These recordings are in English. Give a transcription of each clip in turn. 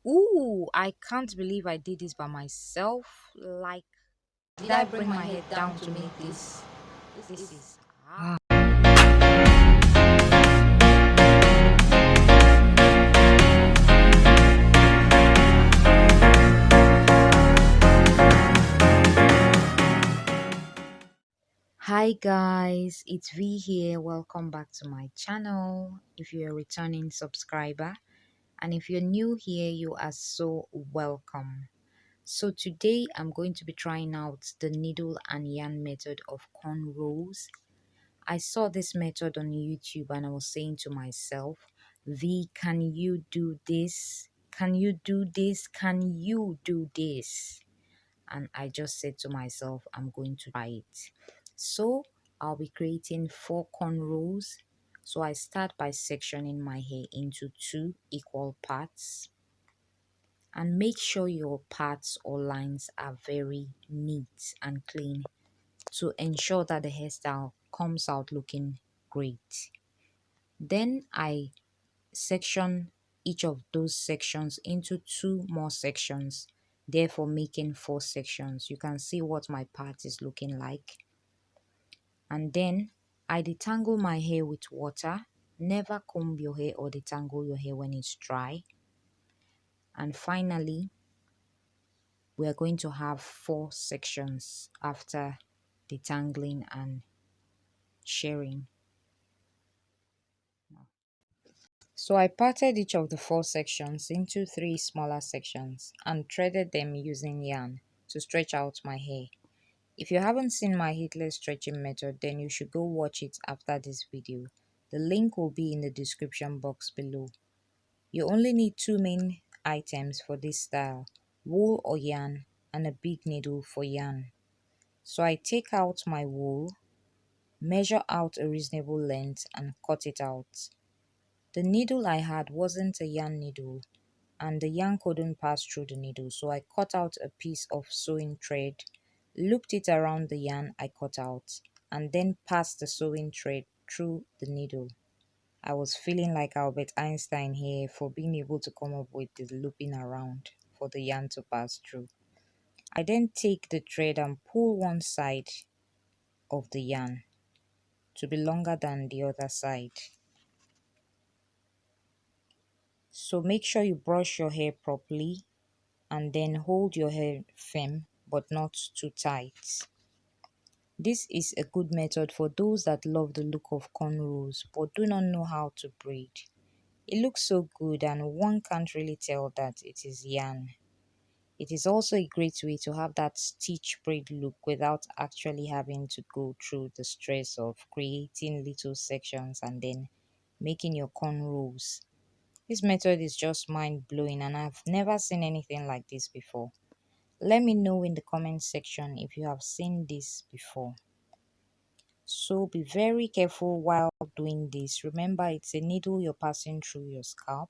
Ooh, I can't believe I did this by myself. Like, did I bring my head down to make this? This is hard. Hi guys, it's V here. Welcome back to my channel. If you're a returning subscriber and if you're new here, you are so welcome. So today I'm going to be trying out the needle and yarn method of cornrows. I saw this method on YouTube and I was saying to myself, V, can you do this? Can you do this? Can you do this? And I just said to myself, I'm going to try it. So I'll be creating 4 cornrows. So I start by sectioning my hair into 2 equal parts. And make sure your parts or lines are very neat and clean to ensure that the hairstyle comes out looking great. Then I section each of those sections into 2 more sections, therefore making 4 sections. You can see what my part is looking like. And then I detangle my hair with water. Never comb your hair or detangle your hair when it's dry. And finally, we are going to have 4 sections after detangling and shearing. So I parted each of the 4 sections into 3 smaller sections and threaded them using yarn to stretch out my hair. If you haven't seen my heatless stretching method, then you should go watch it after this video. The link will be in the description box below. You only need 2 main items for this style, wool or yarn and a big needle for yarn. So I take out my wool, measure out a reasonable length and cut it out. The needle I had wasn't a yarn needle and the yarn couldn't pass through the needle, so I cut out a piece of sewing thread, looped it around the yarn I cut out, and then passed the sewing thread through the needle. I was feeling like Albert Einstein here for being able to come up with the looping around for the yarn to pass through. I then take the thread and pull one side of the yarn to be longer than the other side. So make sure you brush your hair properly and then hold your hair firm but not too tight. This is a good method for those that love the look of cornrows but do not know how to braid. It looks so good and one can't really tell that it is yarn. It is also a great way to have that stitch braid look without actually having to go through the stress of creating little sections and then making your cornrows. This method is just mind blowing and I've never seen anything like this before. Let me know in the comment section if you have seen this before. So be very careful while doing this. Remember, it's a needle you're passing through your scalp.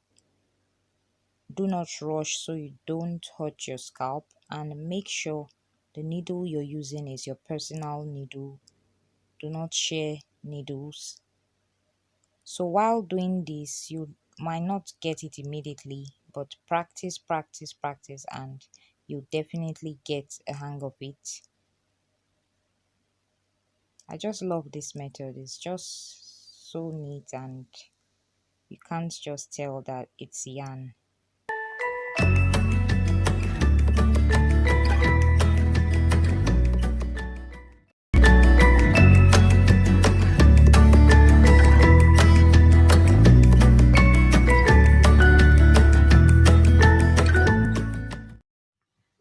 Do not rush so you don't hurt your scalp, and make sure the needle you're using is your personal needle. Do not share needles. So while doing this, you might not get it immediately, but practice, practice, practice, and you definitely get a hang of it. I just love this method. It's just so neat and you can't just tell that it's yarn.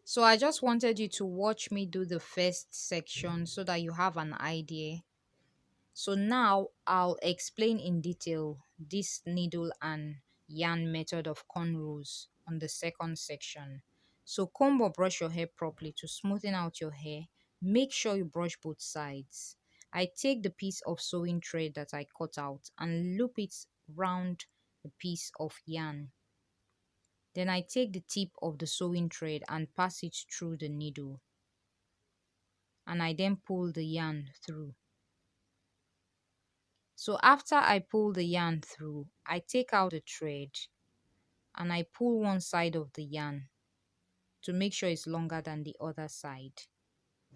So I just wanted you to watch me do the first section so that you have an idea. So now I'll explain in detail this needle and yarn method of cornrows on the second section. So comb or brush your hair properly to smoothen out your hair. Make sure you brush both sides. I take the piece of sewing thread that I cut out and loop it round the piece of yarn. Then I take the tip of the sewing thread and pass it through the needle. And I then pull the yarn through. So after I pull the yarn through, I take out the thread and I pull one side of the yarn to make sure it's longer than the other side.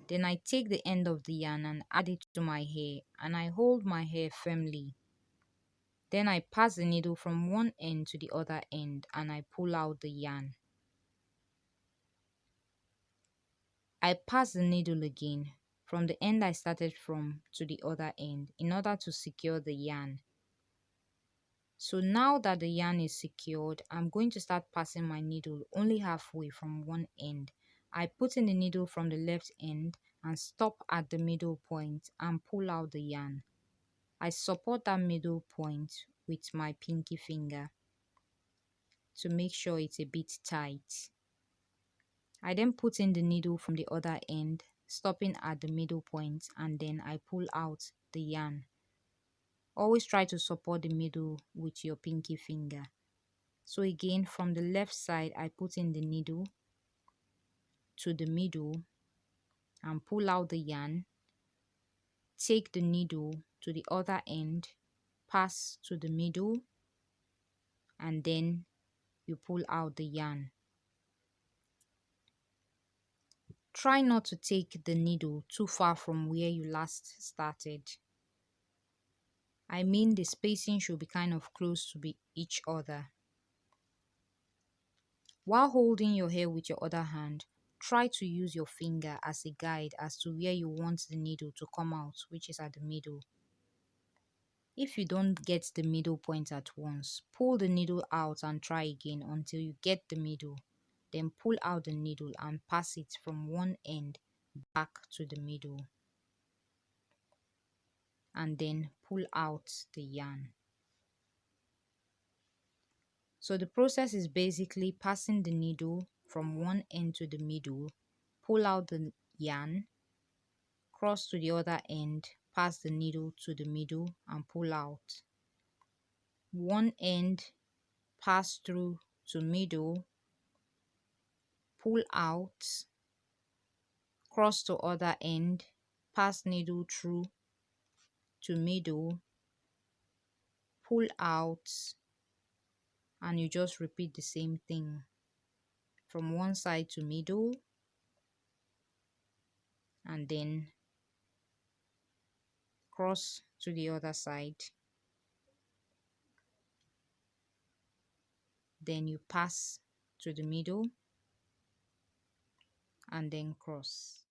Then I take the end of the yarn and add it to my hair, and I hold my hair firmly. Then I pass the needle from one end to the other end and I pull out the yarn. I pass the needle again from the end I started from to the other end in order to secure the yarn. So now that the yarn is secured, I'm going to start passing my needle only halfway from one end. I put in the needle from the left end and stop at the middle point and pull out the yarn. I support that middle point with my pinky finger to make sure it's a bit tight. I then put in the needle from the other end, stopping at the middle point, and then I pull out the yarn. Always try to support the middle with your pinky finger. So again, from the left side, I put in the needle to the middle and pull out the yarn. Take the needle to the other end, pass to the middle, and then you pull out the yarn. Try not to take the needle too far from where you last started. I mean, the spacing should be kind of close to each other. While holding your hair with your other hand, try to use your finger as a guide as to where you want the needle to come out, which is at the middle. If you don't get the middle point at once, pull the needle out and try again until you get the middle. Then pull out the needle and pass it from one end back to the middle. And then pull out the yarn. So the process is basically passing the needle from one end to the middle, pull out the yarn, cross to the other end, pass the needle to the middle and pull out. One end, pass through to middle, pull out, cross to other end, pass needle through to middle, pull out, and you just repeat the same thing from one side to middle, and then cross to the other side. Then you pass to the middle and then cross.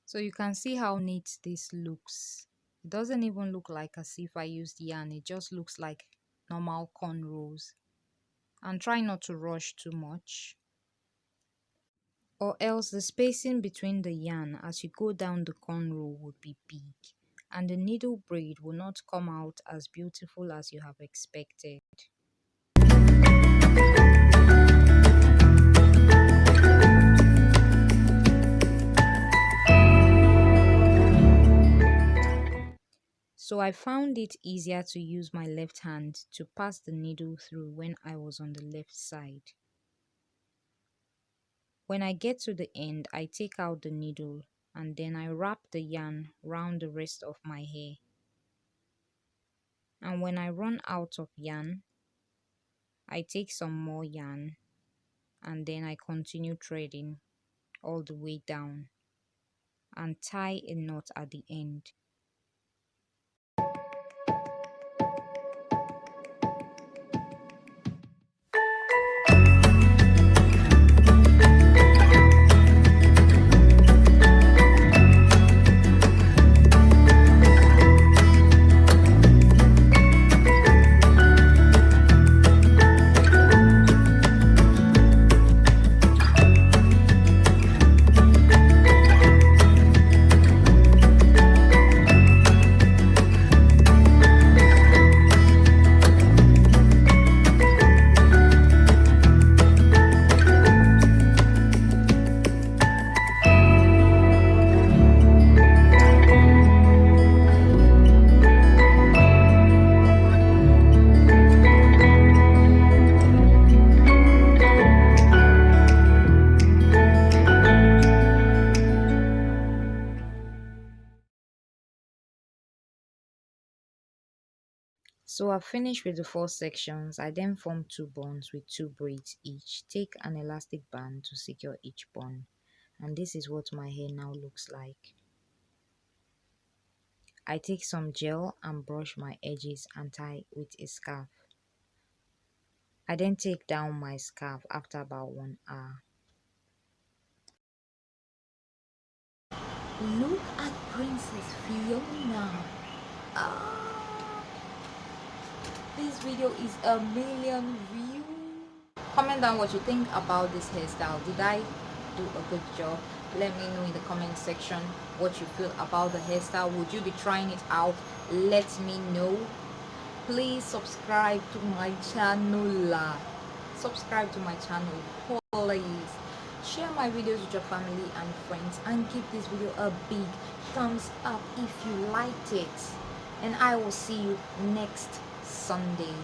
So you can see how neat this looks. It doesn't even look like as if I used yarn, it just looks like normal cornrows. And try not to rush too much, or else the spacing between the yarn as you go down the cornrow would be big and the needle braid will not come out as beautiful as you have expected. So I found it easier to use my left hand to pass the needle through when I was on the left side. When I get to the end, I take out the needle and then I wrap the yarn round the rest of my hair. And when I run out of yarn, I take some more yarn and then I continue threading all the way down and tie a knot at the end. So I finished with the four sections. I then formed two buns with two braids each. Take an elastic band to secure each bun. And this is what my hair now looks like. I take some gel and brush my edges and tie with a scarf. I then take down my scarf after about 1 hour. Look at Princess Fiona. Ah, this video is a million views. Comment down what you think about this hairstyle. Did I do a good job? Let me know in the comment section what you feel about the hairstyle. Would you be trying it out? Let me know. Please subscribe to my channel. Subscribe to my channel, please. Share my videos with your family and friends, and give this video a big thumbs up if you liked it. And I will see you next Sunday.